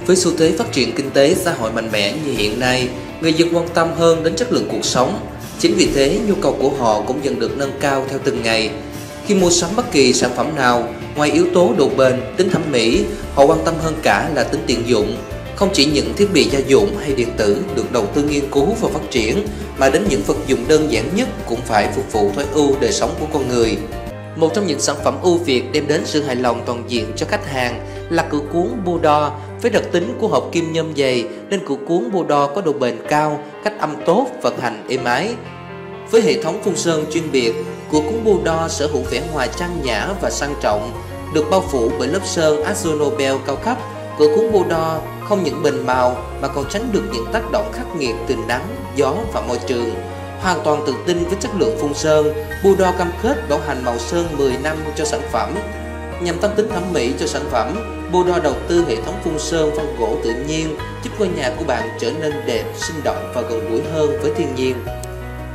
Với xu thế phát triển kinh tế xã hội mạnh mẽ như hiện nay, người dân quan tâm hơn đến chất lượng cuộc sống. Chính vì thế, nhu cầu của họ cũng dần được nâng cao theo từng ngày. Khi mua sắm bất kỳ sản phẩm nào, ngoài yếu tố độ bền, tính thẩm mỹ, họ quan tâm hơn cả là tính tiện dụng. Không chỉ những thiết bị gia dụng hay điện tử được đầu tư nghiên cứu và phát triển, mà đến những vật dụng đơn giản nhất cũng phải phục vụ tối ưu đời sống của con người. Một trong những sản phẩm ưu việt đem đến sự hài lòng toàn diện cho khách hàng là cửa cuốn Bluedooor. Với đặc tính của hộp kim nhôm dày nên cửa cuốn Bluedooor có độ bền cao, cách âm tốt, vận hành êm ái. Với hệ thống phun sơn chuyên biệt, cửa cuốn Bluedooor sở hữu vẻ ngoài trang nhã và sang trọng, được bao phủ bởi lớp sơn Akzo Nobel cao cấp. Cửa cuốn Bluedooor không những bền màu mà còn tránh được những tác động khắc nghiệt từ nắng, gió và môi trường. Hoàn toàn tự tin với chất lượng phun sơn, Bluedooor cam kết bảo hành màu sơn 10 năm cho sản phẩm. Nhằm tăng tính thẩm mỹ cho sản phẩm, Bluedooor đầu tư hệ thống phun sơn vân gỗ tự nhiên, giúp ngôi nhà của bạn trở nên đẹp, sinh động và gần gũi hơn với thiên nhiên.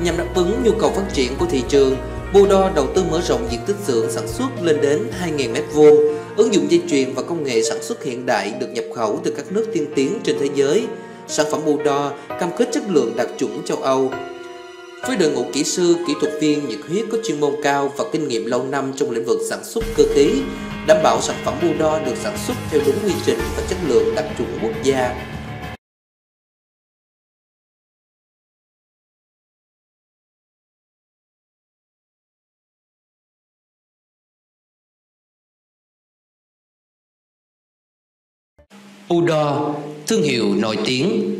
Nhằm đáp ứng nhu cầu phát triển của thị trường, Bluedooor đầu tư mở rộng diện tích xưởng sản xuất lên đến 2.000 m², ứng dụng dây chuyền và công nghệ sản xuất hiện đại được nhập khẩu từ các nước tiên tiến trên thế giới. Sản phẩm Bluedooor cam kết chất lượng đạt chuẩn châu Âu. Với đội ngũ kỹ sư, kỹ thuật viên nhiệt huyết có chuyên môn cao và kinh nghiệm lâu năm trong lĩnh vực sản xuất cơ khí, đảm bảo sản phẩm Bluedooor được sản xuất theo đúng quy trình và chất lượng đạt chuẩn quốc gia. Bluedooor, thương hiệu nổi tiếng.